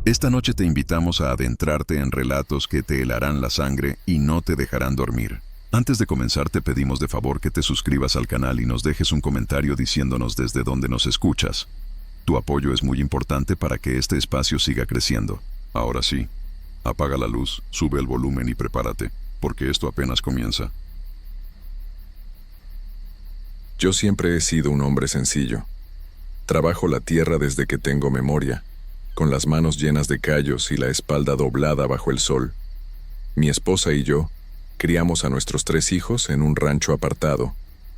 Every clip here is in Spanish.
Esta noche te invitamos a adentrarte en relatos que te helarán la sangre y no te dejarán dormir. Antes de comenzar te pedimos de favor que te suscribas al canal y nos dejes un comentario diciéndonos desde dónde nos escuchas. Tu apoyo es muy importante para que este espacio siga creciendo. Ahora sí, apaga la luz, sube el volumen y prepárate, porque esto apenas comienza. Yo siempre he sido un hombre sencillo. Trabajo la tierra desde que tengo memoria, con las manos llenas de callos y la espalda doblada bajo el sol. Mi esposa y yo criamos a nuestros 3 hijos en un rancho apartado,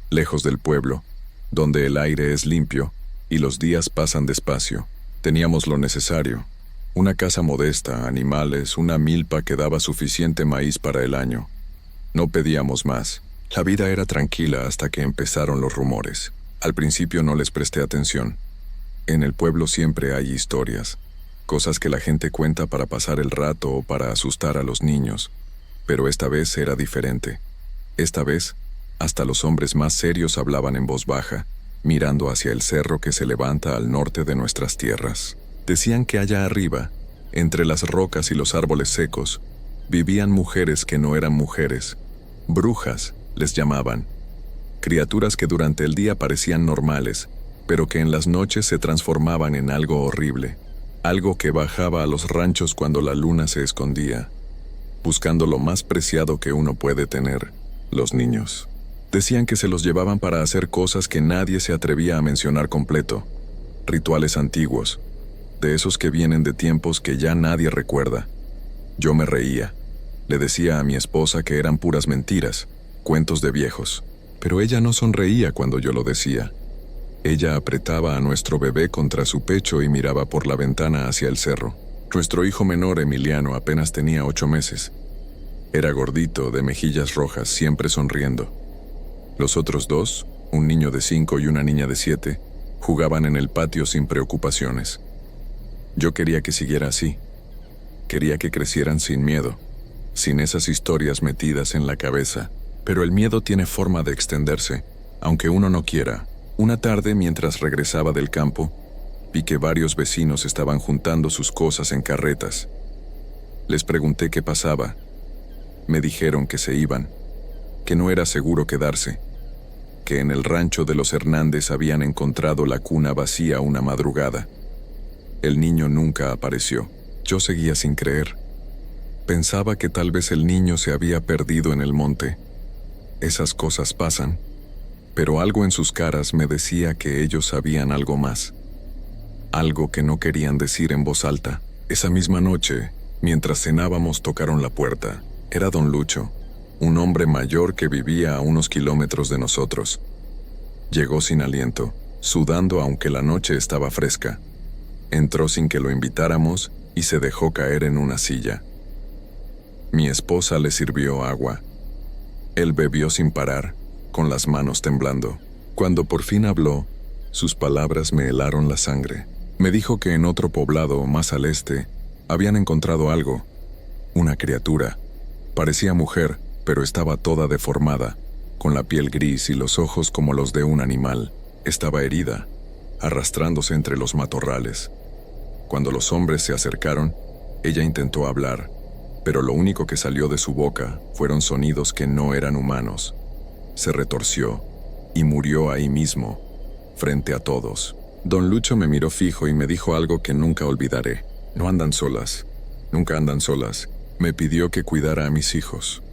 lejos del pueblo, donde el aire es limpio y los días pasan despacio. Teníamos lo necesario: una casa modesta, animales, una milpa que daba suficiente maíz para el año. No pedíamos más. La vida era tranquila hasta que empezaron los rumores. Al principio no les presté atención. En el pueblo siempre hay historias, cosas que la gente cuenta para pasar el rato o para asustar a los niños. Pero esta vez era diferente. Esta vez, hasta los hombres más serios hablaban en voz baja, mirando hacia el cerro que se levanta al norte de nuestras tierras. Decían que allá arriba, entre las rocas y los árboles secos, vivían mujeres que no eran mujeres. Brujas les llamaban. Criaturas que durante el día parecían normales, pero que en las noches se transformaban en algo horrible. Algo que bajaba a los ranchos cuando la luna se escondía, buscando lo más preciado que uno puede tener: los niños. Decían que se los llevaban para hacer cosas que nadie se atrevía a mencionar completo. Rituales antiguos, de esos que vienen de tiempos que ya nadie recuerda. Yo me reía. Le decía a mi esposa que eran puras mentiras, cuentos de viejos. Pero ella no sonreía cuando yo lo decía. Ella apretaba a nuestro bebé contra su pecho y miraba por la ventana hacia el cerro. Nuestro hijo menor, Emiliano, apenas tenía 8 meses. Era gordito, de mejillas rojas, siempre sonriendo. Los otros 2, un niño de 5 y una niña de 7, jugaban en el patio sin preocupaciones. Yo quería que siguiera así. Quería que crecieran sin miedo, sin esas historias metidas en la cabeza. Pero el miedo tiene forma de extenderse, aunque uno no quiera. Una tarde, mientras regresaba del campo, vi que varios vecinos estaban juntando sus cosas en carretas. Les pregunté qué pasaba. Me dijeron que se iban, que no era seguro quedarse, que en el rancho de los Hernández habían encontrado la cuna vacía una madrugada. El niño nunca apareció. Yo seguía sin creer. Pensaba que tal vez el niño se había perdido en el monte. Esas cosas pasan. Pero algo en sus caras me decía que ellos sabían algo más. Algo que no querían decir en voz alta. Esa misma noche, mientras cenábamos, tocaron la puerta. Era don Lucho, un hombre mayor que vivía a unos kilómetros de nosotros. Llegó sin aliento, sudando aunque la noche estaba fresca. Entró sin que lo invitáramos y se dejó caer en una silla. Mi esposa le sirvió agua. Él bebió sin parar, con las manos temblando. Cuando por fin habló, sus palabras me helaron la sangre. Me dijo que en otro poblado, más al este, habían encontrado algo. Una criatura. Parecía mujer, pero estaba toda deformada, con la piel gris y los ojos como los de un animal. Estaba herida, arrastrándose entre los matorrales. Cuando los hombres se acercaron, ella intentó hablar, pero lo único que salió de su boca fueron sonidos que no eran humanos. Se retorció y murió ahí mismo, frente a todos. Don Lucho me miró fijo y me dijo algo que nunca olvidaré. No andan solas, nunca andan solas. Me pidió que cuidara a mis hijos,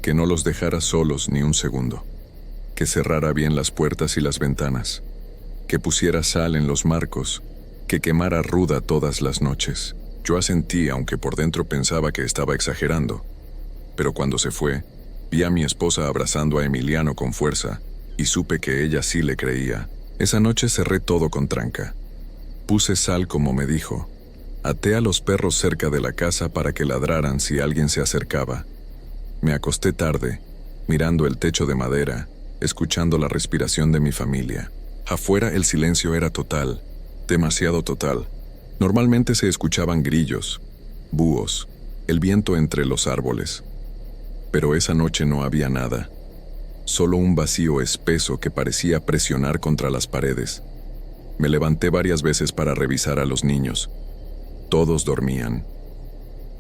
que no los dejara solos ni un segundo, que cerrara bien las puertas y las ventanas, que pusiera sal en los marcos, que quemara ruda todas las noches. Yo asentí, aunque por dentro pensaba que estaba exagerando. Pero cuando se fue, vi a mi esposa abrazando a Emiliano con fuerza, y supe que ella sí le creía. Esa noche cerré todo con tranca. Puse sal como me dijo. Até a los perros cerca de la casa para que ladraran si alguien se acercaba. Me acosté tarde, mirando el techo de madera, escuchando la respiración de mi familia. Afuera el silencio era total, demasiado total. Normalmente se escuchaban grillos, búhos, el viento entre los árboles. Pero esa noche no había nada. Solo un vacío espeso que parecía presionar contra las paredes. Me levanté varias veces para revisar a los niños. Todos dormían.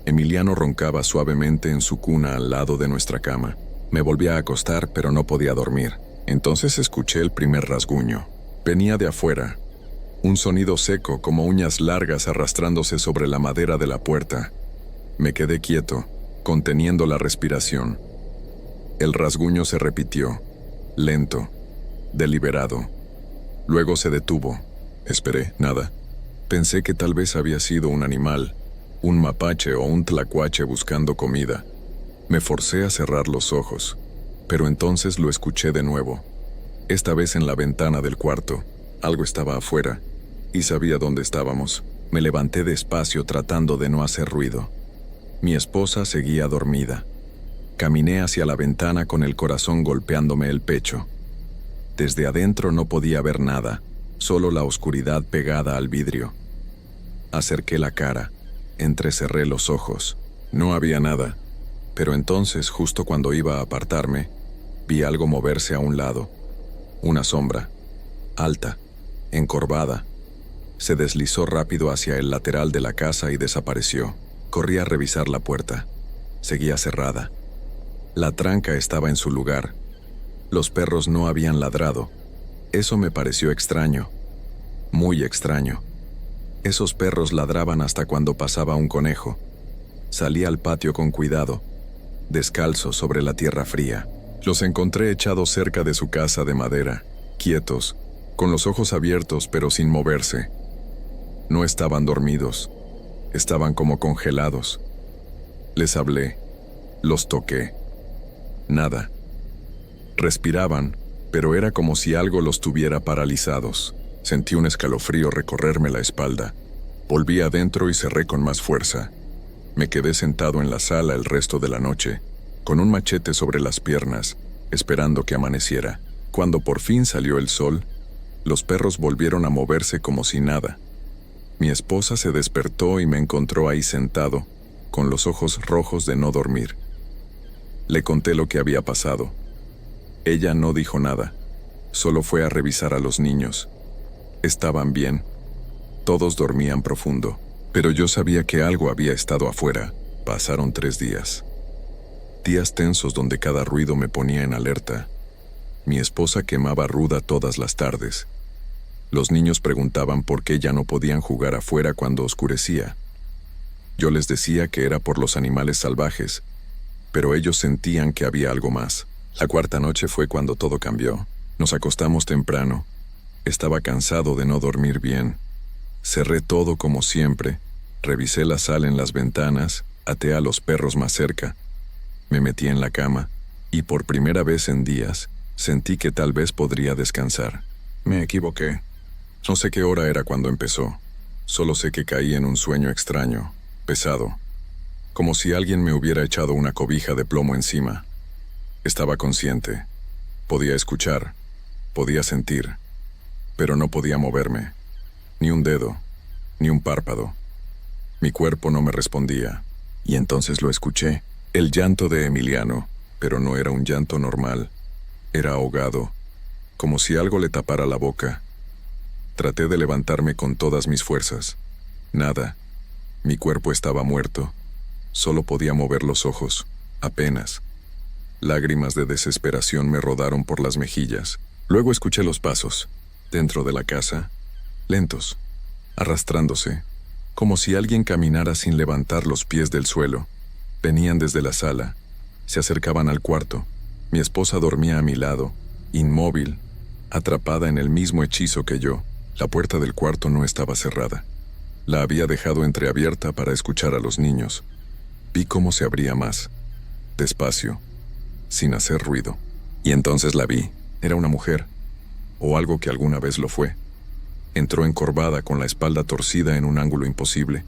Emiliano roncaba suavemente en su cuna al lado de nuestra cama. Me volví a acostar, pero no podía dormir. Entonces escuché el primer rasguño. Venía de afuera. Un sonido seco, como uñas largas arrastrándose sobre la madera de la puerta. Me quedé quieto, conteniendo la respiración. El rasguño se repitió, lento, deliberado. Luego se detuvo. Esperé, nada. Pensé que tal vez había sido un animal, un mapache o un tlacuache buscando comida. Me forcé a cerrar los ojos, pero entonces lo escuché de nuevo. Esta vez en la ventana del cuarto. Algo estaba afuera, y sabía dónde estábamos. Me levanté despacio tratando de no hacer ruido. Mi esposa seguía dormida. Caminé hacia la ventana con el corazón golpeándome el pecho. Desde adentro no podía ver nada, solo la oscuridad pegada al vidrio. Acerqué la cara, entrecerré los ojos. No había nada, pero entonces, justo cuando iba a apartarme, vi algo moverse a un lado. Una sombra, alta, encorvada. Se deslizó rápido hacia el lateral de la casa y desapareció. Corrí a revisar la puerta. Seguía cerrada. La tranca estaba en su lugar. Los perros no habían ladrado. Eso me pareció extraño. Muy extraño. Esos perros ladraban hasta cuando pasaba un conejo. Salí al patio con cuidado, descalzo sobre la tierra fría. Los encontré echados cerca de su casa de madera, quietos, con los ojos abiertos pero sin moverse. No estaban dormidos, estaban como congelados. Les hablé, los toqué. Nada. Respiraban, pero era como si algo los tuviera paralizados. Sentí un escalofrío recorrerme la espalda. Volví adentro y cerré con más fuerza. Me quedé sentado en la sala el resto de la noche, con un machete sobre las piernas, esperando que amaneciera. Cuando por fin salió el sol, los perros volvieron a moverse como si nada. Mi esposa se despertó y me encontró ahí sentado, con los ojos rojos de no dormir. Le conté lo que había pasado. Ella no dijo nada, solo fue a revisar a los niños. Estaban bien. Todos dormían profundo, pero yo sabía que algo había estado afuera. Pasaron 3 días. Días tensos donde cada ruido me ponía en alerta. Mi esposa quemaba ruda todas las tardes. Los niños preguntaban por qué ya no podían jugar afuera cuando oscurecía. Yo les decía que era por los animales salvajes, pero ellos sentían que había algo más. La 4ª noche fue cuando todo cambió. Nos acostamos temprano. Estaba cansado de no dormir bien. Cerré todo como siempre, revisé la sala en las ventanas, até a los perros más cerca. Me metí en la cama, y por primera vez en días, sentí que tal vez podría descansar. Me equivoqué. No sé qué hora era cuando empezó. Solo sé que caí en un sueño extraño, pesado, como si alguien me hubiera echado una cobija de plomo encima. Estaba consciente. Podía escuchar, podía sentir, pero no podía moverme. Ni un dedo, ni un párpado. Mi cuerpo no me respondía. Y entonces lo escuché. El llanto de Emiliano, pero no era un llanto normal. Era ahogado, como si algo le tapara la boca. Traté de levantarme con todas mis fuerzas. Nada. Mi cuerpo estaba muerto. Solo podía mover los ojos, apenas. Lágrimas de desesperación me rodaron por las mejillas. Luego escuché los pasos, dentro de la casa, lentos, arrastrándose, como si alguien caminara sin levantar los pies del suelo. Venían desde la sala, se acercaban al cuarto. Mi esposa dormía a mi lado, inmóvil, atrapada en el mismo hechizo que yo. La puerta del cuarto no estaba cerrada. La había dejado entreabierta para escuchar a los niños. Vi cómo se abría más, despacio, sin hacer ruido. Y entonces la vi. Era una mujer, o algo que alguna vez lo fue. Entró encorvada con la espalda torcida en un ángulo imposible.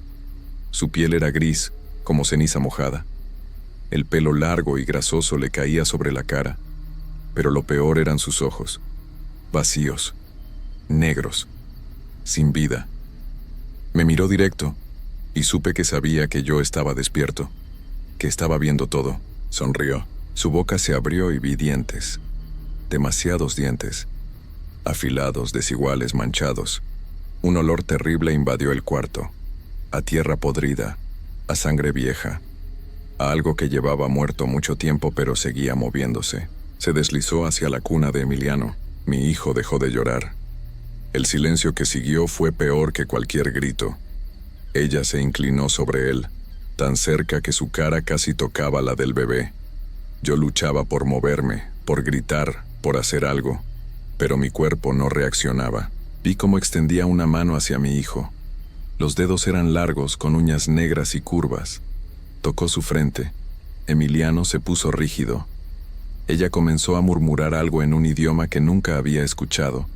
Su piel era gris, como ceniza mojada. El pelo largo y grasoso le caía sobre la cara, pero lo peor eran sus ojos, vacíos, negros, sin vida. Me miró directo, y supe que sabía que yo estaba despierto, que estaba viendo todo. Sonrió. Su boca se abrió y vi dientes. Demasiados dientes. Afilados, desiguales, manchados. Un olor terrible invadió el cuarto. a tierra podrida, a sangre vieja, a algo que llevaba muerto mucho tiempo pero seguía moviéndose. Se deslizó hacia la cuna de Emiliano. Mi hijo dejó de llorar. El silencio que siguió fue peor que cualquier grito. Ella se inclinó sobre él, tan cerca que su cara casi tocaba la del bebé. Yo luchaba por moverme, por gritar, por hacer algo, pero mi cuerpo no reaccionaba. Vi cómo extendía una mano hacia mi hijo. Los dedos eran largos, con uñas negras y curvas. Tocó su frente. Emiliano se puso rígido. Ella comenzó a murmurar algo en un idioma que nunca había escuchado.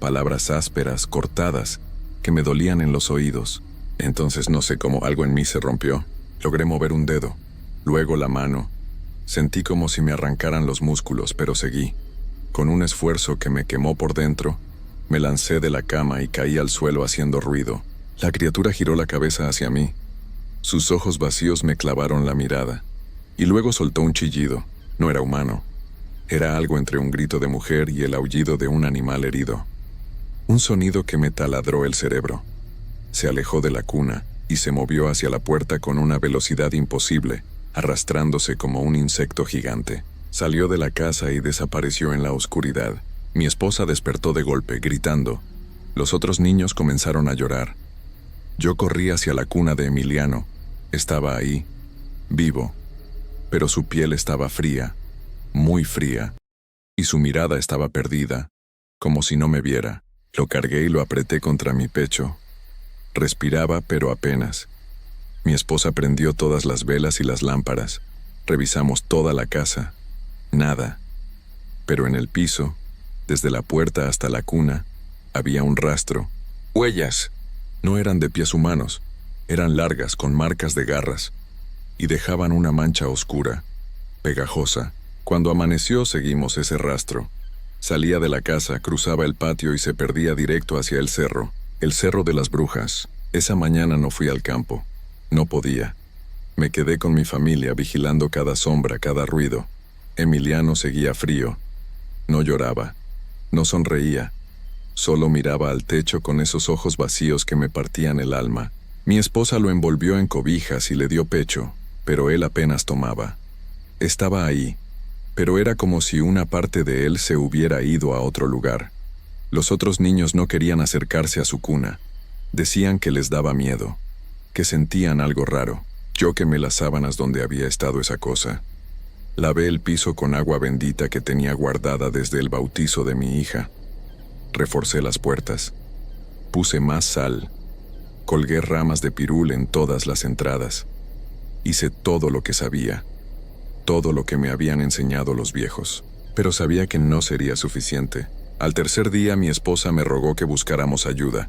Palabras ásperas, cortadas, que me dolían en los oídos. Entonces no sé cómo algo en mí se rompió. Logré mover un dedo, luego la mano. Sentí como si me arrancaran los músculos, pero seguí. Con un esfuerzo que me quemó por dentro, me lancé de la cama y caí al suelo haciendo ruido. La criatura giró la cabeza hacia mí. Sus ojos vacíos me clavaron la mirada. Y luego soltó un chillido. No era humano. Era algo entre un grito de mujer y el aullido de un animal herido. Un sonido que me taladró el cerebro. Se alejó de la cuna y se movió hacia la puerta con una velocidad imposible, arrastrándose como un insecto gigante. Salió de la casa y desapareció en la oscuridad. Mi esposa despertó de golpe, gritando. Los otros niños comenzaron a llorar. Yo corrí hacia la cuna de Emiliano. Estaba ahí, vivo, pero su piel estaba fría, muy fría, y su mirada estaba perdida, como si no me viera. Lo cargué y lo apreté contra mi pecho. Respiraba, pero apenas. Mi esposa prendió todas las velas y las lámparas. Revisamos toda la casa. Nada. Pero en el piso, desde la puerta hasta la cuna, había un rastro. Huellas. No eran de pies humanos. Eran largas, con marcas de garras. Y dejaban una mancha oscura, pegajosa. Cuando amaneció, seguimos ese rastro. Salía de la casa, cruzaba el patio y se perdía directo hacia el cerro de las brujas. Esa mañana no fui al campo. No podía. Me quedé con mi familia vigilando cada sombra, cada ruido. Emiliano seguía frío. No lloraba. No sonreía. Solo miraba al techo con esos ojos vacíos que me partían el alma. Mi esposa lo envolvió en cobijas y le dio pecho, pero él apenas tomaba. Estaba ahí, pero era como si una parte de él se hubiera ido a otro lugar. Los otros niños no querían acercarse a su cuna. Decían que les daba miedo, que sentían algo raro. Yo quemé las sábanas donde había estado esa cosa. Lavé el piso con agua bendita que tenía guardada desde el bautizo de mi hija. Reforcé las puertas. Puse más sal. Colgué ramas de pirul en todas las entradas. Hice todo lo que sabía. Todo lo que me habían enseñado los viejos. Pero sabía que no sería suficiente. Al tercer día mi esposa me rogó que buscáramos ayuda.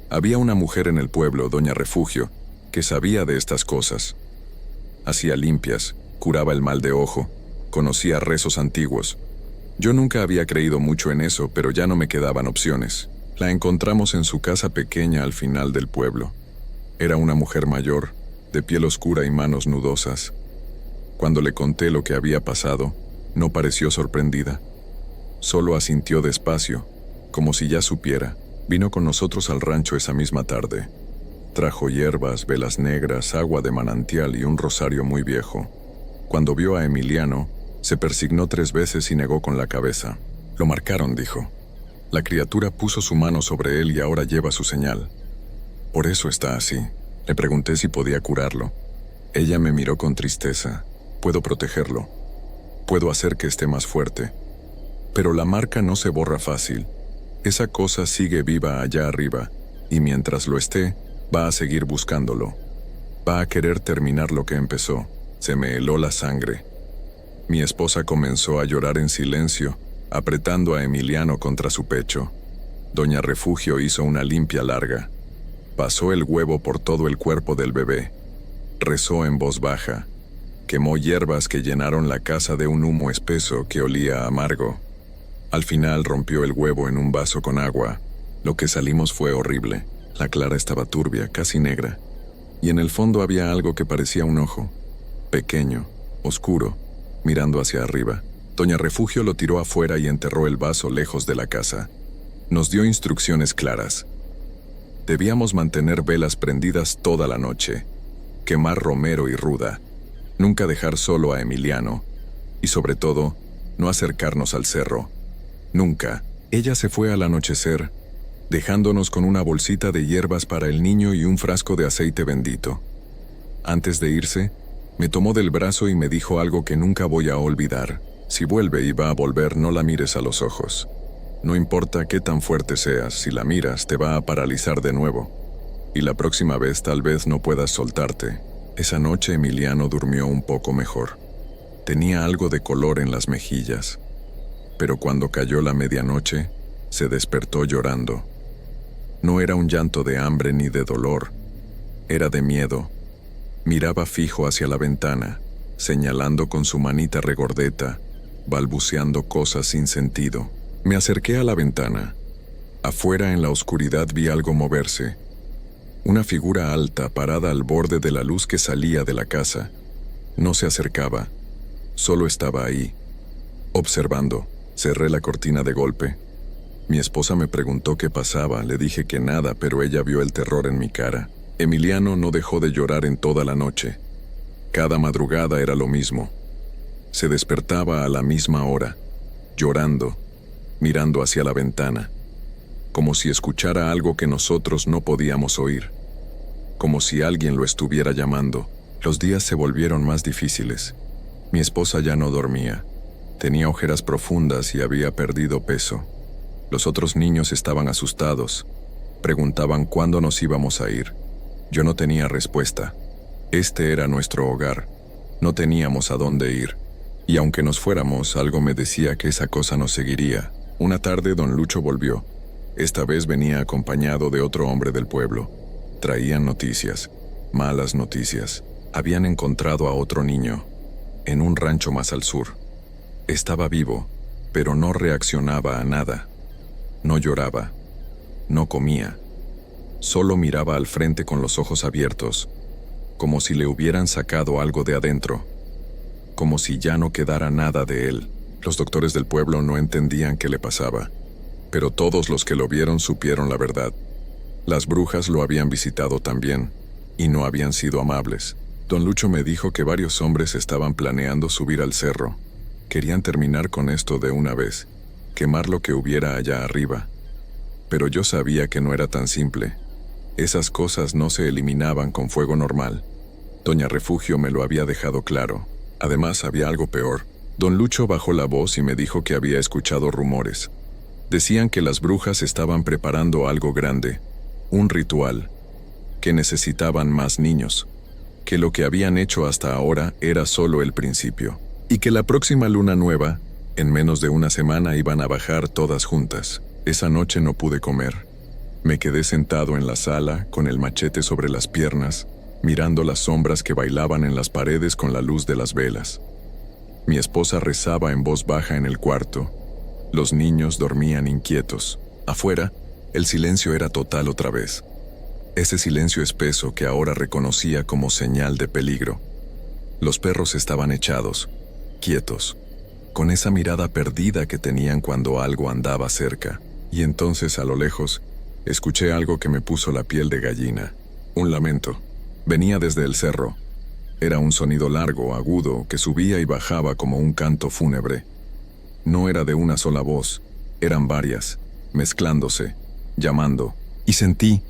Había una mujer en el pueblo, doña Refugio, que sabía de estas cosas. Hacía limpias, curaba el mal de ojo, conocía rezos antiguos. Yo nunca había creído mucho en eso, pero ya no me quedaban opciones. La encontramos en su casa pequeña al final del pueblo. Era una mujer mayor, de piel oscura y manos nudosas. Cuando le conté lo que había pasado, no pareció sorprendida. Solo asintió despacio, como si ya supiera. Vino con nosotros al rancho esa misma tarde. Trajo hierbas, velas negras, agua de manantial y un rosario muy viejo. Cuando vio a Emiliano, se persignó 3 veces y negó con la cabeza. Lo marcaron, dijo. La criatura puso su mano sobre él y ahora lleva su señal. Por eso está así. Le pregunté si podía curarlo. Ella me miró con tristeza. Puedo protegerlo. Puedo hacer que esté más fuerte. Pero la marca no se borra fácil. Esa cosa sigue viva allá arriba, y mientras lo esté, va a seguir buscándolo. Va a querer terminar lo que empezó. Se me heló la sangre. Mi esposa comenzó a llorar en silencio, apretando a Emiliano contra su pecho. Doña Refugio hizo una limpia larga. Pasó el huevo por todo el cuerpo del bebé. Rezó en voz baja. Quemó hierbas que llenaron la casa de un humo espeso que olía amargo. Al final rompió el huevo en un vaso con agua. Lo que salimos fue horrible. La clara estaba turbia, casi negra. Y en el fondo había algo que parecía un ojo. Pequeño, oscuro, mirando hacia arriba. Doña Refugio lo tiró afuera y enterró el vaso lejos de la casa. Nos dio instrucciones claras. Debíamos mantener velas prendidas toda la noche, quemar romero y ruda, nunca dejar solo a Emiliano, y sobre todo, no acercarnos al cerro. Nunca. Ella se fue al anochecer, dejándonos con una bolsita de hierbas para el niño y un frasco de aceite bendito. Antes de irse, me tomó del brazo y me dijo algo que nunca voy a olvidar. Si vuelve y va a volver, no la mires a los ojos. No importa qué tan fuerte seas, si la miras te va a paralizar de nuevo. Y la próxima vez tal vez no puedas soltarte. Esa noche Emiliano durmió un poco mejor. Tenía algo de color en las mejillas. Pero cuando cayó la medianoche, se despertó llorando. No era un llanto de hambre ni de dolor, era de miedo. Miraba fijo hacia la ventana, señalando con su manita regordeta, balbuceando cosas sin sentido. Me acerqué a la ventana. Afuera en la oscuridad vi algo moverse. Una figura alta parada al borde de la luz que salía de la casa. No se acercaba, solo estaba ahí, observando. Cerré la cortina de golpe. Mi esposa me preguntó qué pasaba, le dije que nada, pero ella vio el terror en mi cara. Emiliano no dejó de llorar en toda la noche. Cada madrugada era lo mismo. Se despertaba a la misma hora, llorando, mirando hacia la ventana, como si escuchara algo que nosotros no podíamos oír, como si alguien lo estuviera llamando. Los días se volvieron más difíciles. Mi esposa ya no dormía. Tenía ojeras profundas y había perdido peso. Los otros niños estaban asustados. Preguntaban cuándo nos íbamos a ir. Yo no tenía respuesta. Este era nuestro hogar. No teníamos a dónde ir. Y aunque nos fuéramos, algo me decía que esa cosa nos seguiría. Una tarde don Lucho volvió. Esta vez venía acompañado de otro hombre del pueblo. Traían noticias, malas noticias. Habían encontrado a otro niño, en un rancho más al sur. Estaba vivo, pero no reaccionaba a nada. No lloraba, no comía. Solo miraba al frente con los ojos abiertos, como si le hubieran sacado algo de adentro, como si ya no quedara nada de él. Los doctores del pueblo no entendían qué le pasaba, pero todos los que lo vieron supieron la verdad. Las brujas lo habían visitado también, y no habían sido amables. Don Lucho me dijo que varios hombres estaban planeando subir al cerro. Querían terminar con esto de una vez, quemar lo que hubiera allá arriba. Pero yo sabía que no era tan simple. Esas cosas no se eliminaban con fuego normal. Doña Refugio me lo había dejado claro. Además, había algo peor. Don Lucho bajó la voz y me dijo que había escuchado rumores. Decían que las brujas estaban preparando algo grande, un ritual, que necesitaban más niños, que lo que habían hecho hasta ahora era solo el principio, y que la próxima luna nueva, en menos de una semana, iban a bajar todas juntas. Esa noche no pude comer. Me quedé sentado en la sala, con el machete sobre las piernas, mirando las sombras que bailaban en las paredes con la luz de las velas. Mi esposa rezaba en voz baja en el cuarto. Los niños dormían inquietos. Afuera, el silencio era total otra vez. Ese silencio espeso que ahora reconocía como señal de peligro. Los perros estaban echados, quietos, con esa mirada perdida que tenían cuando algo andaba cerca. Y entonces, a lo lejos, escuché algo que me puso la piel de gallina. Un lamento. Venía desde el cerro. Era un sonido largo, agudo, que subía y bajaba como un canto fúnebre. No era de una sola voz, eran varias, mezclándose, llamando. Y sentí,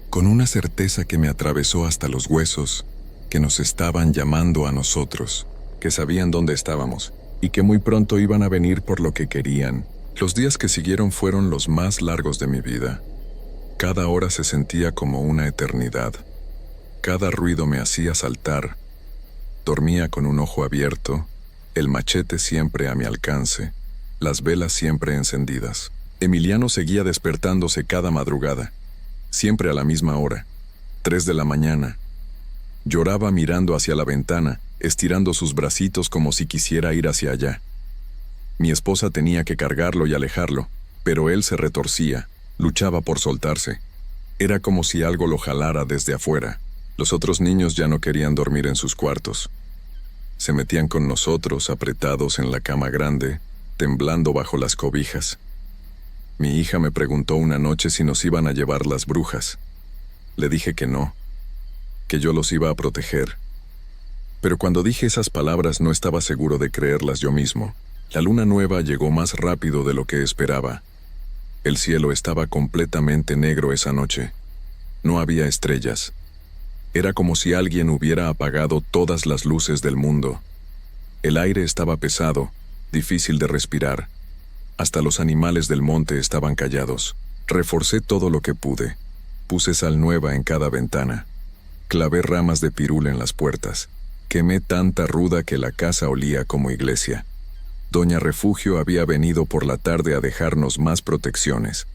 con una certeza que me atravesó hasta los huesos, que nos estaban llamando a nosotros, que sabían dónde estábamos, y que muy pronto iban a venir por lo que querían. Los días que siguieron fueron los más largos de mi vida. Cada hora se sentía como una eternidad. Cada ruido me hacía saltar. Dormía con un ojo abierto, el machete siempre a mi alcance, las velas siempre encendidas. Emiliano seguía despertándose cada madrugada, siempre a la misma hora, 3 de la mañana. Lloraba mirando hacia la ventana, estirando sus bracitos como si quisiera ir hacia allá. Mi esposa tenía que cargarlo y alejarlo, pero él se retorcía, luchaba por soltarse. Era como si algo lo jalara desde afuera. Los otros niños ya no querían dormir en sus cuartos. Se metían con nosotros, apretados en la cama grande, temblando bajo las cobijas. Mi hija me preguntó una noche si nos iban a llevar las brujas. Le dije que no, que yo los iba a proteger. Pero cuando dije esas palabras no estaba seguro de creerlas yo mismo. La luna nueva llegó más rápido de lo que esperaba. El cielo estaba completamente negro esa noche. No había estrellas. Era como si alguien hubiera apagado todas las luces del mundo. El aire estaba pesado, difícil de respirar. Hasta los animales del monte estaban callados. Reforcé todo lo que pude. Puse sal nueva en cada ventana. Clavé ramas de pirul en las puertas. Quemé tanta ruda que la casa olía como iglesia. Doña Refugio había venido por la tarde a dejarnos más protecciones.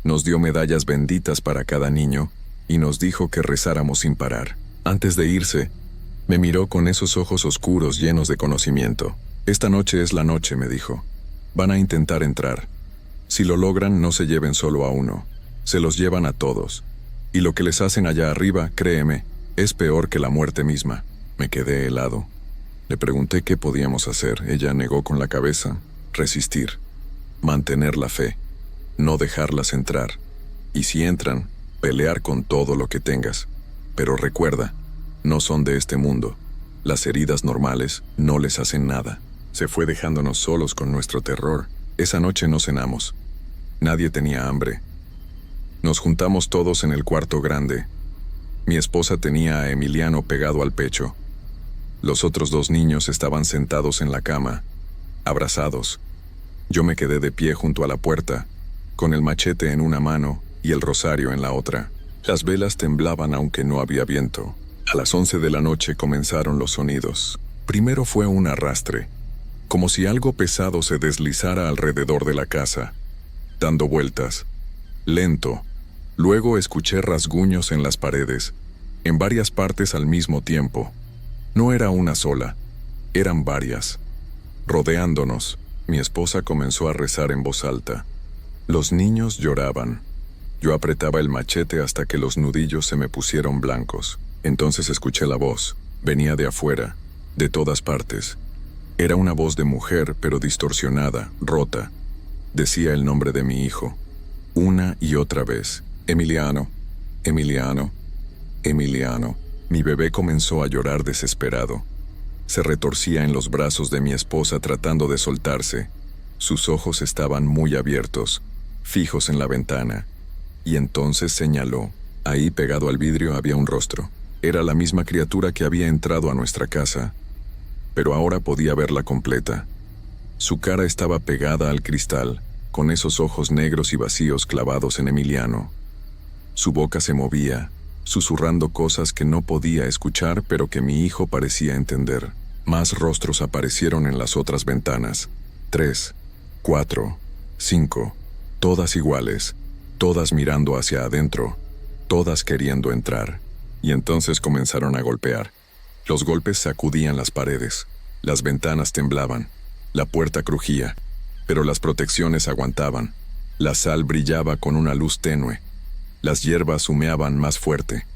Nos dio medallas benditas para cada niño y nos dijo que rezáramos sin parar. Antes de irse, me miró con esos ojos oscuros llenos de conocimiento. Esta noche es la noche, me dijo. Van a intentar entrar. Si lo logran, no se lleven solo a uno. Se los llevan a todos. Y lo que les hacen allá arriba, créeme, es peor que la muerte misma. Me quedé helado. Le pregunté qué podíamos hacer. Ella negó con la cabeza. Resistir. Mantener la fe. No dejarlas entrar. Y si entran, pelear con todo lo que tengas. Pero recuerda, no son de este mundo. Las heridas normales no les hacen nada. Se fue dejándonos solos con nuestro terror. Esa noche no cenamos. Nadie tenía hambre. Nos juntamos todos en el cuarto grande. Mi esposa tenía a Emiliano pegado al pecho. Los otros dos niños estaban sentados en la cama, abrazados. Yo me quedé de pie junto a la puerta, con el machete en una mano y el rosario en la otra. Las velas temblaban aunque no había viento. A las 11 de la noche comenzaron los sonidos. Primero fue un arrastre, como si algo pesado se deslizara alrededor de la casa, dando vueltas, lento. Luego escuché rasguños en las paredes, en varias partes al mismo tiempo. No era una sola, eran varias. Rodeándonos, mi esposa comenzó a rezar en voz alta. Los niños lloraban. Yo apretaba el machete hasta que los nudillos se me pusieron blancos. Entonces escuché la voz. Venía de afuera, de todas partes. Era una voz de mujer, pero distorsionada, rota. Decía el nombre de mi hijo, una y otra vez. Emiliano, Emiliano, Emiliano. Mi bebé comenzó a llorar desesperado. Se retorcía en los brazos de mi esposa tratando de soltarse. Sus ojos estaban muy abiertos, fijos en la ventana. Y entonces señaló. Ahí pegado al vidrio había un rostro. Era la misma criatura que había entrado a nuestra casa, pero ahora podía verla completa. Su cara estaba pegada al cristal, con esos ojos negros y vacíos clavados en Emiliano. Su boca se movía, susurrando cosas que no podía escuchar, pero que mi hijo parecía entender. Más rostros aparecieron en las otras ventanas. 3, 4, 5, todas iguales, todas mirando hacia adentro, todas queriendo entrar. Y entonces comenzaron a golpear. Los golpes sacudían las paredes, las ventanas temblaban, la puerta crujía, pero las protecciones aguantaban. La sal brillaba con una luz tenue. Las hierbas humeaban más fuerte.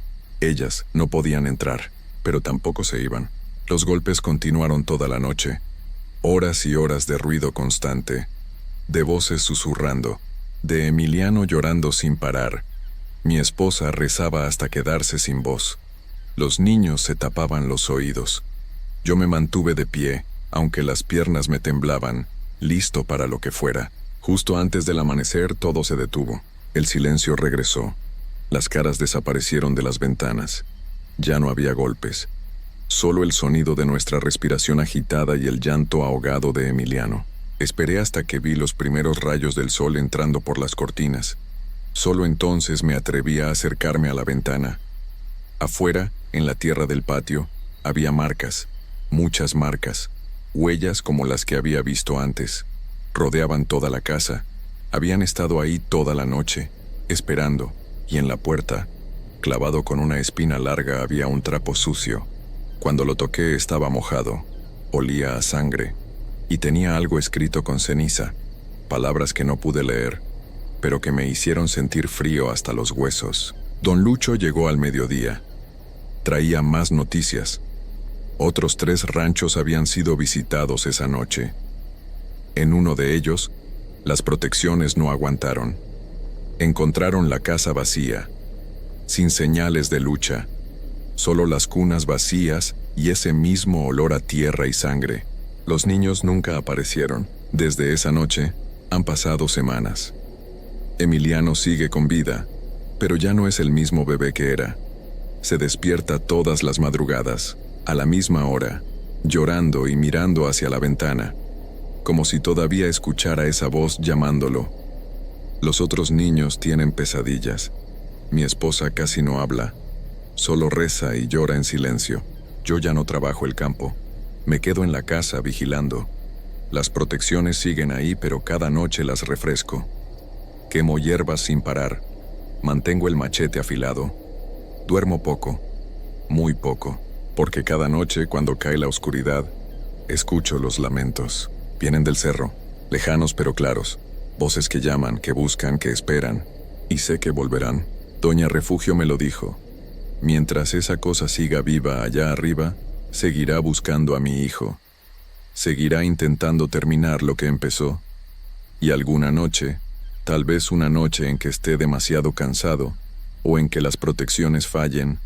Ellas no podían entrar, pero tampoco se iban. Los golpes continuaron toda la noche. Horas y horas de ruido constante, de voces susurrando, de Emiliano llorando sin parar. Mi esposa rezaba hasta quedarse sin voz. Los niños se tapaban los oídos. Yo me mantuve de pie, aunque las piernas me temblaban, listo para lo que fuera. Justo antes del amanecer todo se detuvo. El silencio regresó. Las caras desaparecieron de las ventanas. Ya no había golpes. Solo el sonido de nuestra respiración agitada y el llanto ahogado de Emiliano. Esperé hasta que vi los primeros rayos del sol entrando por las cortinas. Solo entonces me atreví a acercarme a la ventana. Afuera, en la tierra del patio, había marcas, muchas marcas, huellas como las que había visto antes. Rodeaban toda la casa. Habían estado ahí toda la noche, esperando, y en la puerta, clavado con una espina larga, había un trapo sucio. Cuando lo toqué estaba mojado, olía a sangre, y tenía algo escrito con ceniza, palabras que no pude leer, pero que me hicieron sentir frío hasta los huesos. Don Lucho llegó al mediodía. Traía más noticias. Otros 3 ranchos habían sido visitados esa noche. En uno de ellos, las protecciones no aguantaron. Encontraron la casa vacía. sin señales de lucha, solo las cunas vacías y ese mismo olor a tierra y sangre. Los niños nunca aparecieron. Desde esa noche, han pasado semanas. Emiliano sigue con vida, pero ya no es el mismo bebé que era. Se despierta todas las madrugadas, a la misma hora, llorando y mirando hacia la ventana, como si todavía escuchara esa voz llamándolo. Los otros niños tienen pesadillas. Mi esposa casi no habla, solo reza y llora en silencio. Yo ya no trabajo el campo, me quedo en la casa vigilando. Las protecciones siguen ahí, pero cada noche las refresco. Quemo hierbas sin parar, mantengo el machete afilado. Duermo poco, muy poco, porque cada noche, cuando cae la oscuridad, escucho los lamentos. Vienen del cerro, lejanos pero claros, voces que llaman, que buscan, que esperan, y sé que volverán. Doña Refugio me lo dijo. Mientras esa cosa siga viva allá arriba, seguirá buscando a mi hijo. Seguirá intentando terminar lo que empezó. Y alguna noche, tal vez una noche en que esté demasiado cansado, o en que las protecciones fallen,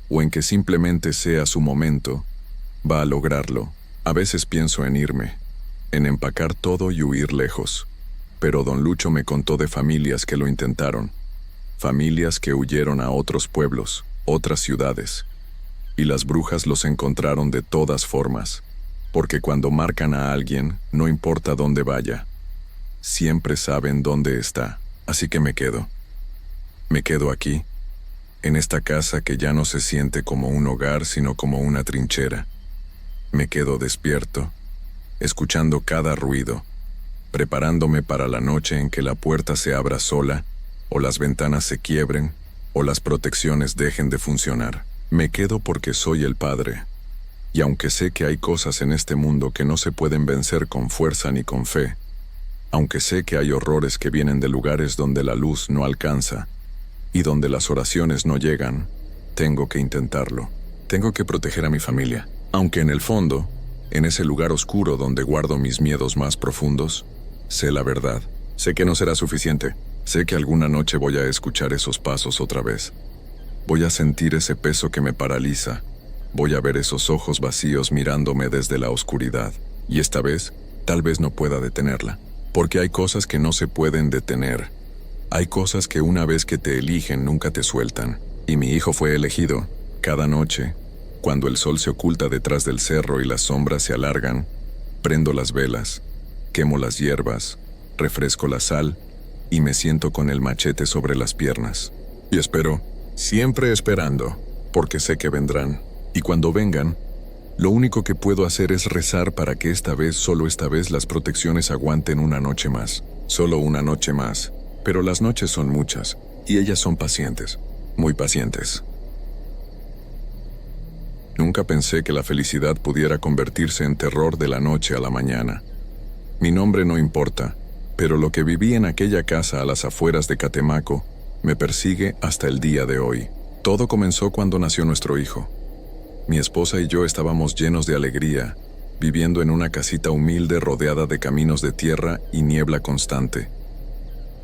o en que simplemente sea su momento, va a lograrlo. A veces pienso en irme, en empacar todo y huir lejos. Pero don Lucho me contó de familias que lo intentaron, familias que huyeron a otros pueblos, otras ciudades, y las brujas los encontraron de todas formas, porque cuando marcan a alguien, no importa dónde vaya, siempre saben dónde está. Así que me quedo aquí, en esta casa que ya no se siente como un hogar, sino como una trinchera. Me quedo despierto, escuchando cada ruido, preparándome para la noche en que la puerta se abra sola, o las ventanas se quiebren, o las protecciones dejen de funcionar. Me quedo porque soy el padre. Y aunque sé que hay cosas en este mundo que no se pueden vencer con fuerza ni con fe, aunque sé que hay horrores que vienen de lugares donde la luz no alcanza, y donde las oraciones no llegan, tengo que intentarlo. Tengo que proteger a mi familia. Aunque en el fondo, en ese lugar oscuro donde guardo mis miedos más profundos, sé la verdad. Sé que no será suficiente. Sé que alguna noche voy a escuchar esos pasos otra vez. Voy a sentir ese peso que me paraliza. Voy a ver esos ojos vacíos mirándome desde la oscuridad. Y esta vez, tal vez no pueda detenerla. Porque hay cosas que no se pueden detener. Hay cosas que una vez que te eligen nunca te sueltan. Y mi hijo fue elegido. Cada noche, cuando el sol se oculta detrás del cerro y las sombras se alargan, prendo las velas, quemo las hierbas, refresco la sal y me siento con el machete sobre las piernas. Y espero, siempre esperando, porque sé que vendrán. Y cuando vengan, lo único que puedo hacer es rezar para que esta vez, solo esta vez, las protecciones aguanten una noche más. Solo una noche más. Pero las noches son muchas, y ellas son pacientes, muy pacientes. Nunca pensé que la felicidad pudiera convertirse en terror de la noche a la mañana. Mi nombre no importa, pero lo que viví en aquella casa a las afueras de Catemaco me persigue hasta el día de hoy. Todo comenzó cuando nació nuestro hijo. Mi esposa y yo estábamos llenos de alegría, viviendo en una casita humilde rodeada de caminos de tierra y niebla constante.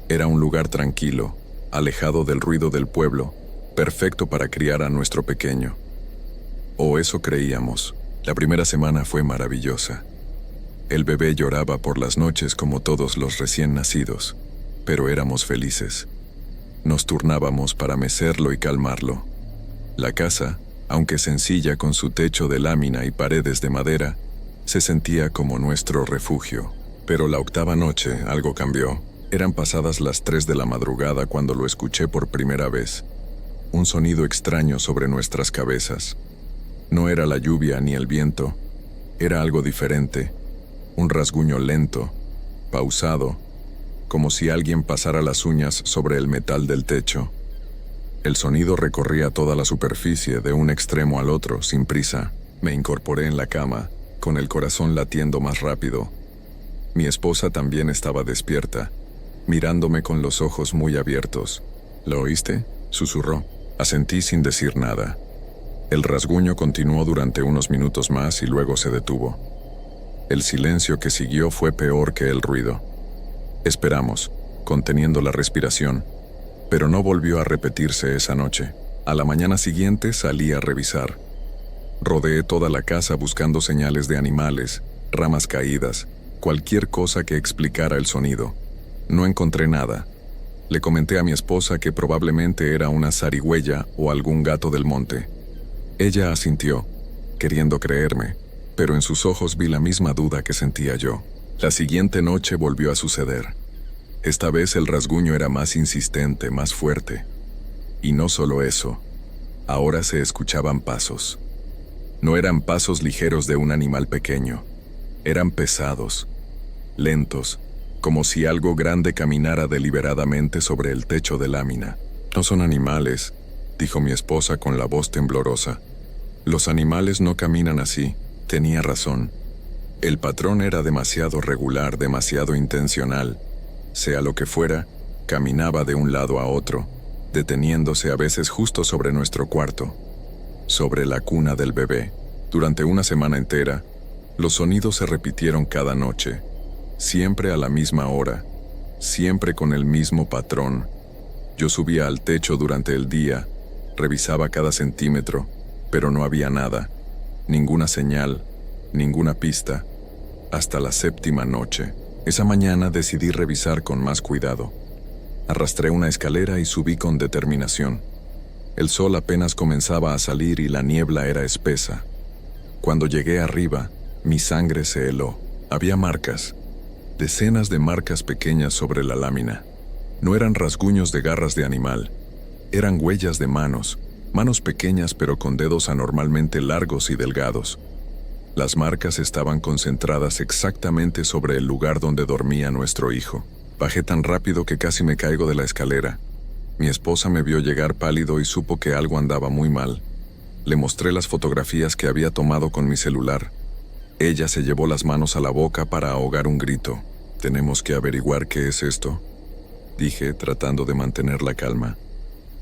Era un lugar tranquilo, alejado del ruido del pueblo, perfecto para criar a nuestro pequeño. O eso creíamos. La primera semana fue maravillosa. El bebé lloraba por las noches como todos los recién nacidos, pero éramos felices. Nos turnábamos para mecerlo y calmarlo. La casa, aunque sencilla con su techo de lámina y paredes de madera, se sentía como nuestro refugio. Pero la octava noche algo cambió. Eran pasadas las 3 de la madrugada cuando lo escuché por primera vez. Un sonido extraño sobre nuestras cabezas. No era la lluvia ni el viento, era algo diferente. Un rasguño lento, pausado, como si alguien pasara las uñas sobre el metal del techo. El sonido recorría toda la superficie de un extremo al otro, sin prisa. Me incorporé en la cama, con el corazón latiendo más rápido. Mi esposa también estaba despierta, mirándome con los ojos muy abiertos. ¿Lo oíste?, susurró. Asentí sin decir nada. El rasguño continuó durante unos minutos más y luego se detuvo. El silencio que siguió fue peor que el ruido. Esperamos, conteniendo la respiración, pero no volvió a repetirse esa noche. A la mañana siguiente salí a revisar. Rodeé toda la casa buscando señales de animales, ramas caídas, cualquier cosa que explicara el sonido. No encontré nada. Le comenté a mi esposa que probablemente era una zarigüeya o algún gato del monte. Ella asintió, queriendo creerme, pero en sus ojos vi la misma duda que sentía yo. La siguiente noche volvió a suceder. Esta vez el rasguño era más insistente, más fuerte. Y no solo eso, ahora se escuchaban pasos. No eran pasos ligeros de un animal pequeño, eran pesados, lentos, como si algo grande caminara deliberadamente sobre el techo de lámina. No son animales, dijo mi esposa con la voz temblorosa. Los animales no caminan así. Tenía razón. El patrón era demasiado regular, demasiado intencional. Sea lo que fuera, caminaba de un lado a otro, deteniéndose a veces justo sobre nuestro cuarto, sobre la cuna del bebé. Durante una semana entera, los sonidos se repitieron cada noche, siempre a la misma hora, siempre con el mismo patrón. Yo subía al techo durante el día, revisaba cada centímetro, pero no había nada, ninguna señal, ninguna pista, hasta la séptima noche. Esa mañana decidí revisar con más cuidado. Arrastré una escalera y subí con determinación. El sol apenas comenzaba a salir y la niebla era espesa. Cuando llegué arriba, mi sangre se heló. Había marcas, decenas de marcas pequeñas sobre la lámina. No eran rasguños de garras de animal, eran huellas de manos, manos pequeñas pero con dedos anormalmente largos y delgados. Las marcas estaban concentradas exactamente sobre el lugar donde dormía nuestro hijo. Bajé tan rápido que casi me caigo de la escalera. Mi esposa me vio llegar pálido y supo que algo andaba muy mal. Le mostré las fotografías que había tomado con mi celular. Ella se llevó las manos a la boca para ahogar un grito. «Tenemos que averiguar qué es esto», dije, tratando de mantener la calma.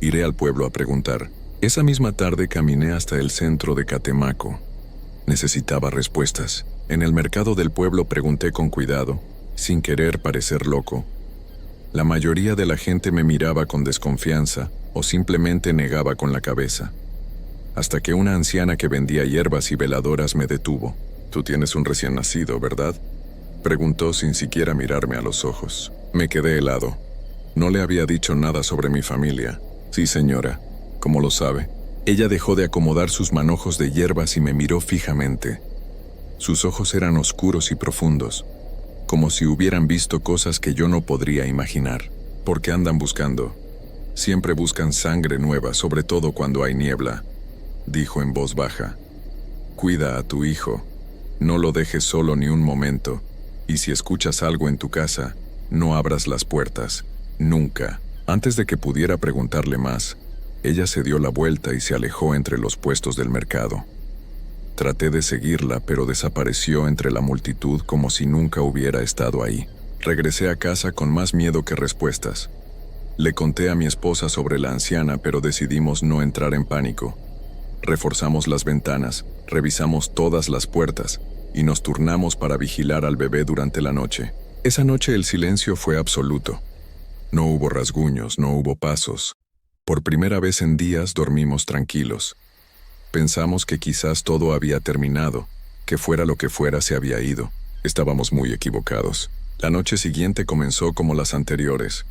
«Iré al pueblo a preguntar». Esa misma tarde caminé hasta el centro de Catemaco. Necesitaba respuestas. En el mercado del pueblo pregunté con cuidado, sin querer parecer loco. La mayoría de la gente me miraba con desconfianza o simplemente negaba con la cabeza. Hasta que una anciana que vendía hierbas y veladoras me detuvo. «Tú tienes un recién nacido, ¿verdad?», preguntó sin siquiera mirarme a los ojos. Me quedé helado. No le había dicho nada sobre mi familia. «Sí, señora. ¿Cómo lo sabe?». Ella dejó de acomodar sus manojos de hierbas y me miró fijamente. Sus ojos eran oscuros y profundos, como si hubieran visto cosas que yo no podría imaginar. «¿Por qué andan buscando?» «Siempre buscan sangre nueva, sobre todo cuando hay niebla», dijo en voz baja. «Cuida a tu hijo. No lo dejes solo ni un momento. Y si escuchas algo en tu casa, no abras las puertas. Nunca». Antes de que pudiera preguntarle más, ella se dio la vuelta y se alejó entre los puestos del mercado. Traté de seguirla, pero desapareció entre la multitud como si nunca hubiera estado ahí. Regresé a casa con más miedo que respuestas. Le conté a mi esposa sobre la anciana, pero decidimos no entrar en pánico. Reforzamos las ventanas, revisamos todas las puertas y nos turnamos para vigilar al bebé durante la noche. Esa noche el silencio fue absoluto. No hubo rasguños, no hubo pasos. Por primera vez en días dormimos tranquilos. Pensamos que quizás todo había terminado, que fuera lo que fuera se había ido. Estábamos muy equivocados. La noche siguiente comenzó como las anteriores.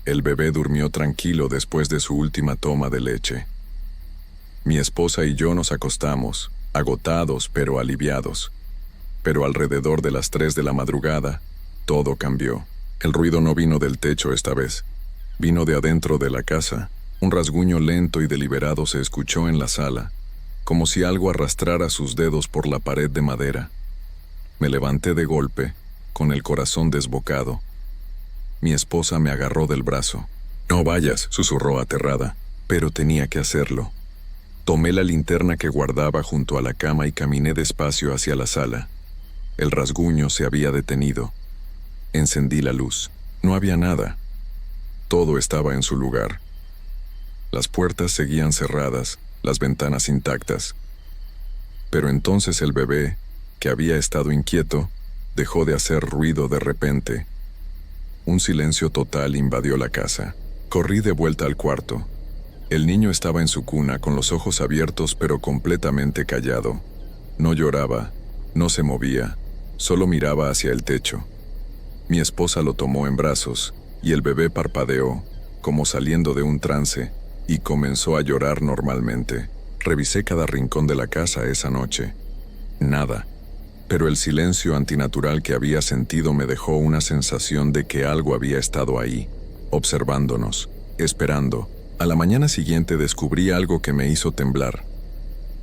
El bebé durmió tranquilo después de su última toma de leche. Mi esposa y yo nos acostamos, agotados pero aliviados. Pero alrededor de las 3 de la madrugada, todo cambió. El ruido no vino del techo esta vez. Vino de adentro de la casa. Un rasguño lento y deliberado se escuchó en la sala, como si algo arrastrara sus dedos por la pared de madera. Me levanté de golpe, con el corazón desbocado. Mi esposa me agarró del brazo. «No vayas», susurró aterrada, pero tenía que hacerlo. Tomé la linterna que guardaba junto a la cama y caminé despacio hacia la sala. El rasguño se había detenido. Encendí la luz. No había nada. Todo estaba en su lugar. Las puertas seguían cerradas, las ventanas intactas. Pero entonces el bebé, que había estado inquieto, dejó de hacer ruido de repente. Un silencio total invadió la casa. Corrí de vuelta al cuarto. El niño estaba en su cuna con los ojos abiertos pero completamente callado. No lloraba, no se movía, solo miraba hacia el techo. Mi esposa lo tomó en brazos y el bebé parpadeó, como saliendo de un trance, y comenzó a llorar normalmente. Revisé cada rincón de la casa esa noche. Nada. Pero el silencio antinatural que había sentido me dejó una sensación de que algo había estado ahí, observándonos, esperando. A la mañana siguiente descubrí algo que me hizo temblar.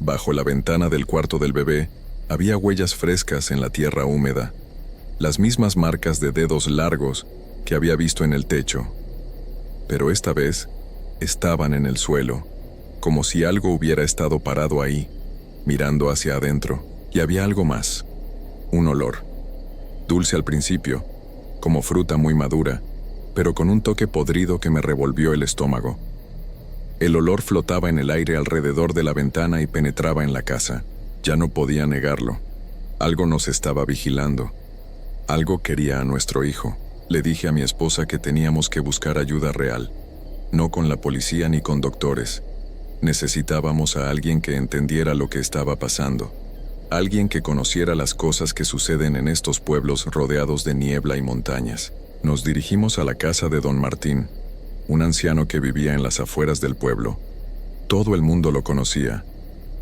Bajo la ventana del cuarto del bebé había huellas frescas en la tierra húmeda, las mismas marcas de dedos largos que había visto en el techo. Pero esta vez estaban en el suelo, como si algo hubiera estado parado ahí, mirando hacia adentro. Y había algo más, un olor, dulce al principio, como fruta muy madura, pero con un toque podrido que me revolvió el estómago. El olor flotaba en el aire alrededor de la ventana y penetraba en la casa. Ya no podía negarlo. Algo nos estaba vigilando. Algo quería a nuestro hijo. Le dije a mi esposa que teníamos que buscar ayuda real, no con la policía ni con doctores. Necesitábamos a alguien que entendiera lo que estaba pasando. Alguien que conociera las cosas que suceden en estos pueblos rodeados de niebla y montañas. Nos dirigimos a la casa de don Martín, un anciano que vivía en las afueras del pueblo. Todo el mundo lo conocía.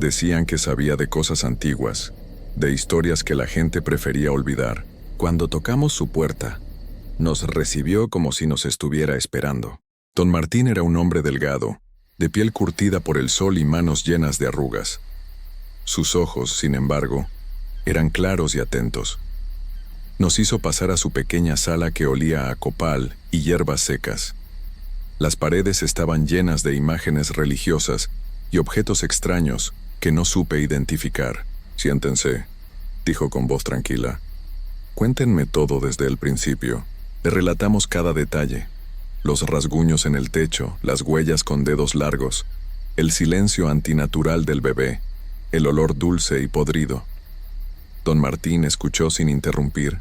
Decían que sabía de cosas antiguas, de historias que la gente prefería olvidar. Cuando tocamos su puerta, nos recibió como si nos estuviera esperando. Don Martín era un hombre delgado, de piel curtida por el sol y manos llenas de arrugas. Sus ojos, sin embargo, eran claros y atentos. Nos hizo pasar a su pequeña sala que olía a copal y hierbas secas. Las paredes estaban llenas de imágenes religiosas y objetos extraños que no supe identificar. «Siéntense», dijo con voz tranquila. «Cuéntenme todo desde el principio». Le relatamos cada detalle. Los rasguños en el techo, las huellas con dedos largos, el silencio antinatural del bebé, el olor dulce y podrido. Don Martín escuchó sin interrumpir,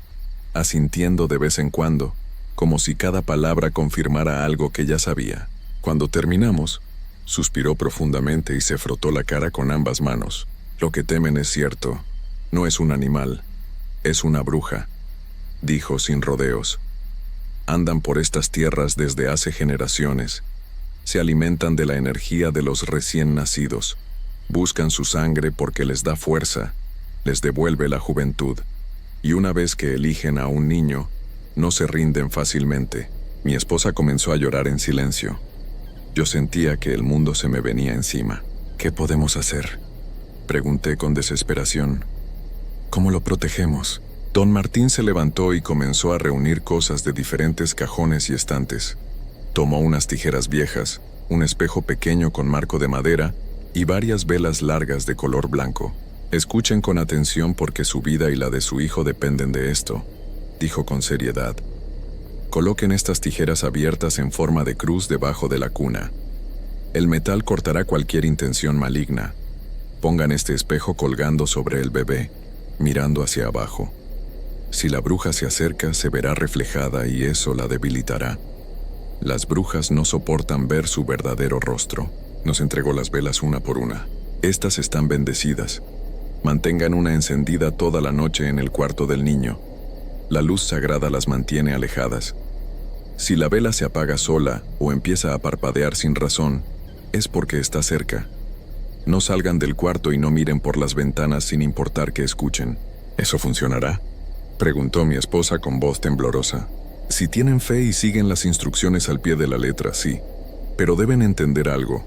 asintiendo de vez en cuando, como si cada palabra confirmara algo que ya sabía. Cuando terminamos, suspiró profundamente y se frotó la cara con ambas manos. «Lo que temen es cierto. No es un animal, es una bruja», dijo sin rodeos. «Andan por estas tierras desde hace generaciones. Se alimentan de la energía de los recién nacidos. Buscan su sangre porque les da fuerza, les devuelve la juventud. Y una vez que eligen a un niño, no se rinden fácilmente». Mi esposa comenzó a llorar en silencio. Yo sentía que el mundo se me venía encima. «¿Qué podemos hacer?», pregunté con desesperación. «¿Cómo lo protegemos?». Don Martín se levantó y comenzó a reunir cosas de diferentes cajones y estantes. Tomó unas tijeras viejas, un espejo pequeño con marco de madera y varias velas largas de color blanco. «Escuchen con atención porque su vida y la de su hijo dependen de esto», dijo con seriedad. «Coloquen estas tijeras abiertas en forma de cruz debajo de la cuna. El metal cortará cualquier intención maligna. Pongan este espejo colgando sobre el bebé, mirando hacia abajo. Si la bruja se acerca, se verá reflejada y eso la debilitará. Las brujas no soportan ver su verdadero rostro». Nos entregó las velas una por una. «Estas están bendecidas. Mantengan una encendida toda la noche en el cuarto del niño. La luz sagrada las mantiene alejadas. Si la vela se apaga sola o empieza a parpadear sin razón, es porque está cerca. No salgan del cuarto y no miren por las ventanas sin importar que escuchen». «¿Eso funcionará?», preguntó mi esposa con voz temblorosa. «Si tienen fe y siguen las instrucciones al pie de la letra, sí. Pero deben entender algo».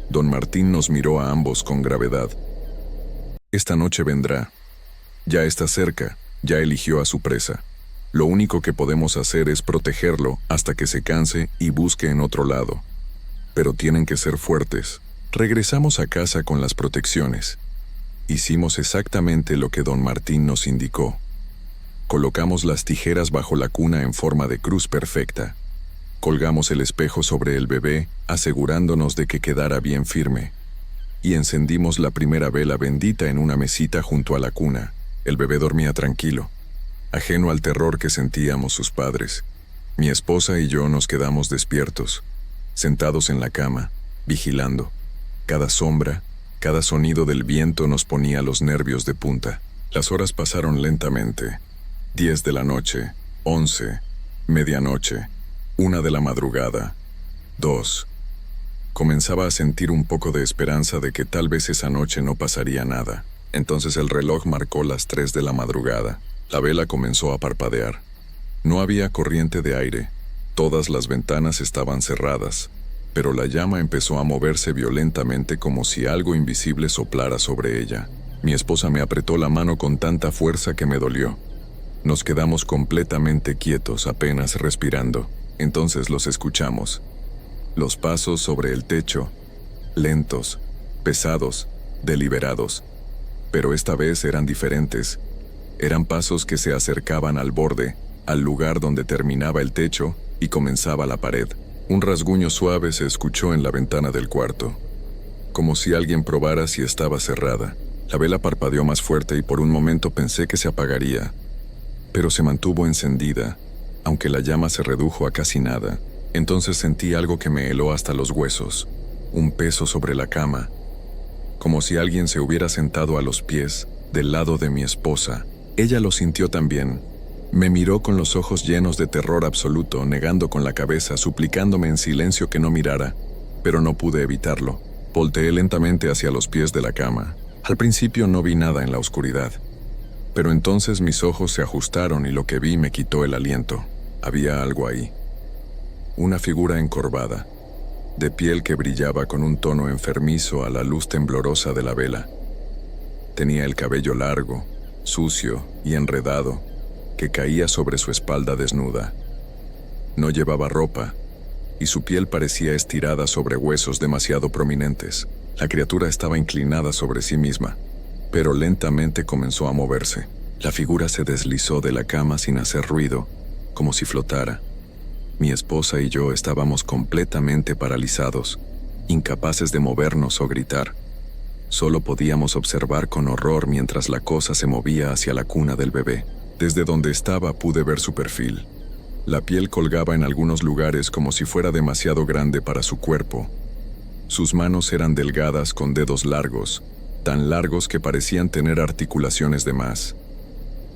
Don Martín nos miró a ambos con gravedad. «Esta noche vendrá. Ya está cerca, ya eligió a su presa. Lo único que podemos hacer es protegerlo hasta que se canse y busque en otro lado. Pero tienen que ser fuertes». Regresamos a casa con las protecciones. Hicimos exactamente lo que don Martín nos indicó. Colocamos las tijeras bajo la cuna en forma de cruz perfecta. Colgamos el espejo sobre el bebé, asegurándonos de que quedara bien firme. Y encendimos la primera vela bendita en una mesita junto a la cuna. El bebé dormía tranquilo, ajeno al terror que sentíamos sus padres. Mi esposa y yo nos quedamos despiertos, sentados en la cama, vigilando. Cada sombra, cada sonido del viento nos ponía los nervios de punta. Las horas pasaron lentamente. 10 de la noche, 11, medianoche, 1 de la madrugada, 2. Comenzaba a sentir un poco de esperanza de que tal vez esa noche no pasaría nada. Entonces el reloj marcó las 3 de la madrugada. La vela comenzó a parpadear. No había corriente de aire. Todas las ventanas estaban cerradas, pero la llama empezó a moverse violentamente como si algo invisible soplara sobre ella. Mi esposa me apretó la mano con tanta fuerza que me dolió. Nos quedamos completamente quietos, apenas respirando. Entonces los escuchamos. Los pasos sobre el techo, lentos, pesados, deliberados. Pero esta vez eran diferentes. Eran pasos que se acercaban al borde, al lugar donde terminaba el techo y comenzaba la pared. Un rasguño suave se escuchó en la ventana del cuarto, como si alguien probara si estaba cerrada. La vela parpadeó más fuerte y por un momento pensé que se apagaría, pero se mantuvo encendida, aunque la llama se redujo a casi nada. Entonces sentí algo que me heló hasta los huesos, un peso sobre la cama, como si alguien se hubiera sentado a los pies, del lado de mi esposa. Ella lo sintió también. Me miró con los ojos llenos de terror absoluto, negando con la cabeza, suplicándome en silencio que no mirara, pero no pude evitarlo. Volteé lentamente hacia los pies de la cama. Al principio no vi nada en la oscuridad, pero entonces mis ojos se ajustaron y lo que vi me quitó el aliento. Había algo ahí. Una figura encorvada, de piel que brillaba con un tono enfermizo a la luz temblorosa de la vela. Tenía el cabello largo, sucio y enredado, que caía sobre su espalda desnuda. No llevaba ropa, y su piel parecía estirada sobre huesos demasiado prominentes. La criatura estaba inclinada sobre sí misma, pero lentamente comenzó a moverse. La figura se deslizó de la cama sin hacer ruido, como si flotara. Mi esposa y yo estábamos completamente paralizados, incapaces de movernos o gritar. Solo podíamos observar con horror mientras la cosa se movía hacia la cuna del bebé. Desde donde estaba pude ver su perfil. La piel colgaba en algunos lugares como si fuera demasiado grande para su cuerpo. Sus manos eran delgadas con dedos largos, tan largos que parecían tener articulaciones de más.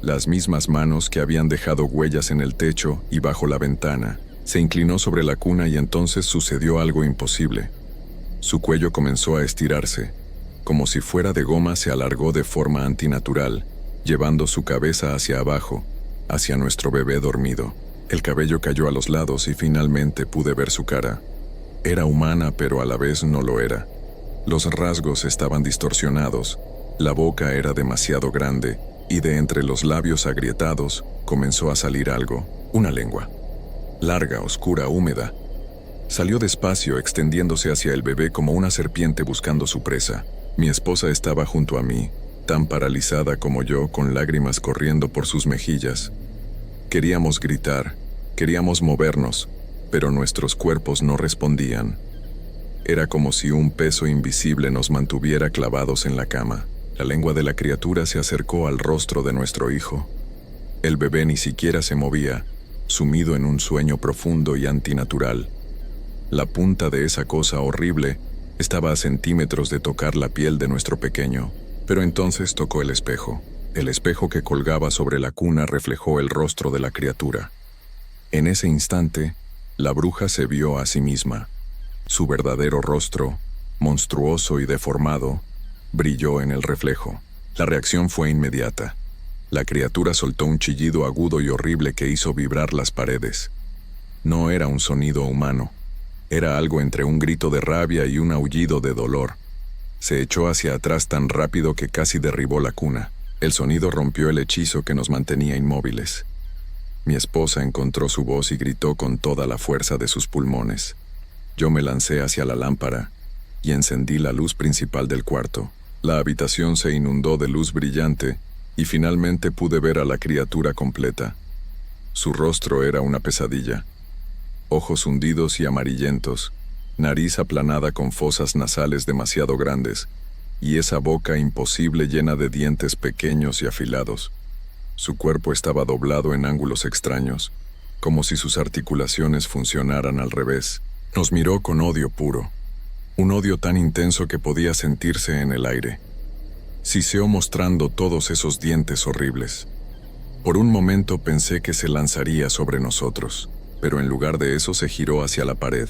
Las mismas manos que habían dejado huellas en el techo y bajo la ventana. Se inclinó sobre la cuna y entonces sucedió algo imposible. Su cuello comenzó a estirarse. Como si fuera de goma, se alargó de forma antinatural, llevando su cabeza hacia abajo, hacia nuestro bebé dormido. El cabello cayó a los lados y finalmente pude ver su cara. Era humana, pero a la vez no lo era. Los rasgos estaban distorsionados, la boca era demasiado grande, y de entre los labios agrietados comenzó a salir algo, una lengua. Larga, oscura, húmeda. Salió despacio, extendiéndose hacia el bebé como una serpiente buscando su presa. Mi esposa estaba junto a mí, tan paralizada como yo, con lágrimas corriendo por sus mejillas. Queríamos gritar, queríamos movernos, pero nuestros cuerpos no respondían. Era como si un peso invisible nos mantuviera clavados en la cama. La lengua de la criatura se acercó al rostro de nuestro hijo. El bebé ni siquiera se movía, sumido en un sueño profundo y antinatural. La punta de esa cosa horrible estaba a centímetros de tocar la piel de nuestro pequeño, pero entonces tocó el espejo. El espejo que colgaba sobre la cuna reflejó el rostro de la criatura. En ese instante, la bruja se vio a sí misma. Su verdadero rostro, monstruoso y deformado, brilló en el reflejo. La reacción fue inmediata. La criatura soltó un chillido agudo y horrible que hizo vibrar las paredes. No era un sonido humano. Era algo entre un grito de rabia y un aullido de dolor. Se echó hacia atrás tan rápido que casi derribó la cuna. El sonido rompió el hechizo que nos mantenía inmóviles. Mi esposa encontró su voz y gritó con toda la fuerza de sus pulmones. Yo me lancé hacia la lámpara y encendí la luz principal del cuarto. La habitación se inundó de luz brillante y finalmente pude ver a la criatura completa. Su rostro era una pesadilla. Ojos hundidos y amarillentos, nariz aplanada con fosas nasales demasiado grandes, y esa boca imposible llena de dientes pequeños y afilados. Su cuerpo estaba doblado en ángulos extraños, como si sus articulaciones funcionaran al revés. Nos miró con odio puro. Un odio tan intenso que podía sentirse en el aire. Siseó mostrando todos esos dientes horribles. Por un momento pensé que se lanzaría sobre nosotros, pero en lugar de eso se giró hacia la pared.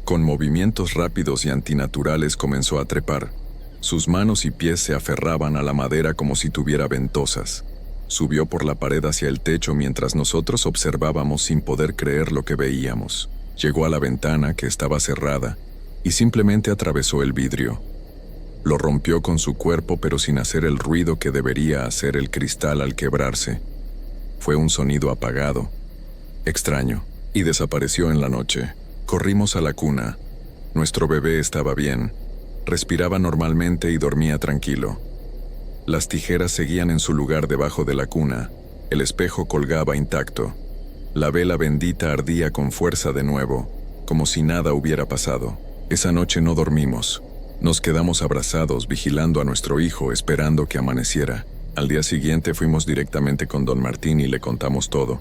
Con movimientos rápidos y antinaturales comenzó a trepar. Sus manos y pies se aferraban a la madera como si tuviera ventosas. Subió por la pared hacia el techo mientras nosotros observábamos sin poder creer lo que veíamos. Llegó a la ventana, que estaba cerrada, y simplemente atravesó el vidrio. Lo rompió con su cuerpo, pero sin hacer el ruido que debería hacer el cristal al quebrarse. Fue un sonido apagado, extraño, y desapareció en la noche. Corrimos a la cuna. Nuestro bebé estaba bien. Respiraba normalmente y dormía tranquilo. Las tijeras seguían en su lugar debajo de la cuna. El espejo colgaba intacto. La vela bendita ardía con fuerza de nuevo, como si nada hubiera pasado. Esa noche no dormimos. Nos quedamos abrazados, vigilando a nuestro hijo, esperando que amaneciera. Al día siguiente fuimos directamente con don Martín y le contamos todo.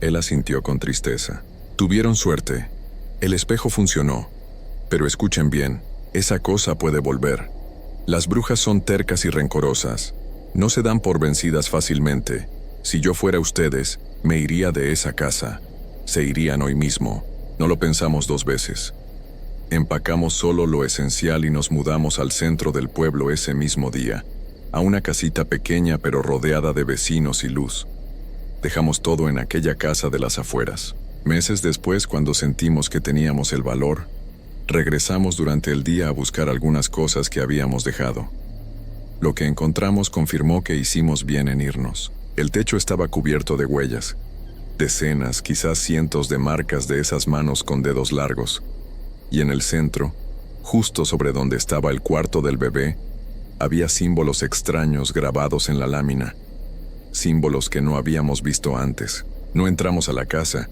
Él asintió con tristeza. Tuvieron suerte. El espejo funcionó. Pero escuchen bien, esa cosa puede volver. Las brujas son tercas y rencorosas. No se dan por vencidas fácilmente. Si yo fuera ustedes, me iría de esa casa. Se irían hoy mismo. No lo pensamos dos veces. Empacamos solo lo esencial y nos mudamos al centro del pueblo ese mismo día, a una casita pequeña pero rodeada de vecinos y luz. Dejamos todo en aquella casa de las afueras. Meses después, cuando sentimos que teníamos el valor, regresamos durante el día a buscar algunas cosas que habíamos dejado. Lo que encontramos confirmó que hicimos bien en irnos. El techo estaba cubierto de huellas, decenas, quizás cientos de marcas de esas manos con dedos largos. Y en el centro, justo sobre donde estaba el cuarto del bebé, había símbolos extraños grabados en la lámina. Símbolos que no habíamos visto antes. No entramos a la casa.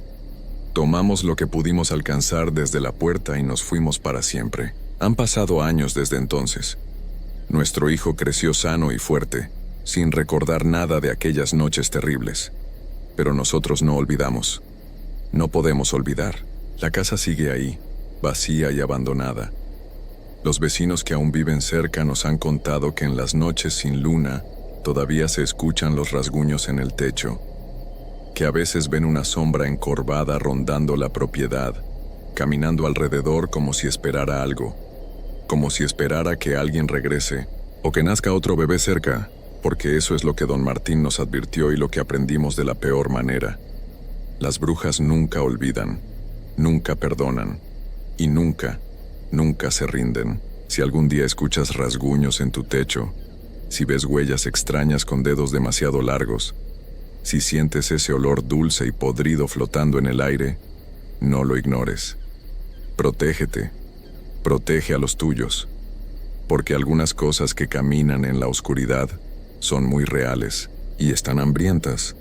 Tomamos lo que pudimos alcanzar desde la puerta y nos fuimos para siempre. Han pasado años desde entonces. Nuestro hijo creció sano y fuerte, sin recordar nada de aquellas noches terribles. Pero nosotros no olvidamos. No podemos olvidar. La casa sigue ahí, vacía y abandonada. Los vecinos que aún viven cerca nos han contado que en las noches sin luna todavía se escuchan los rasguños en el techo, que a veces ven una sombra encorvada rondando la propiedad, caminando alrededor como si esperara algo, como si esperara que alguien regrese o que nazca otro bebé cerca, porque eso es lo que don Martín nos advirtió y lo que aprendimos de la peor manera. Las brujas nunca olvidan, nunca perdonan y nunca se rinden. Si algún día escuchas rasguños en tu techo, si ves huellas extrañas con dedos demasiado largos, si sientes ese olor dulce y podrido flotando en el aire, no lo ignores. Protégete, protege a los tuyos, porque algunas cosas que caminan en la oscuridad son muy reales y están hambrientas.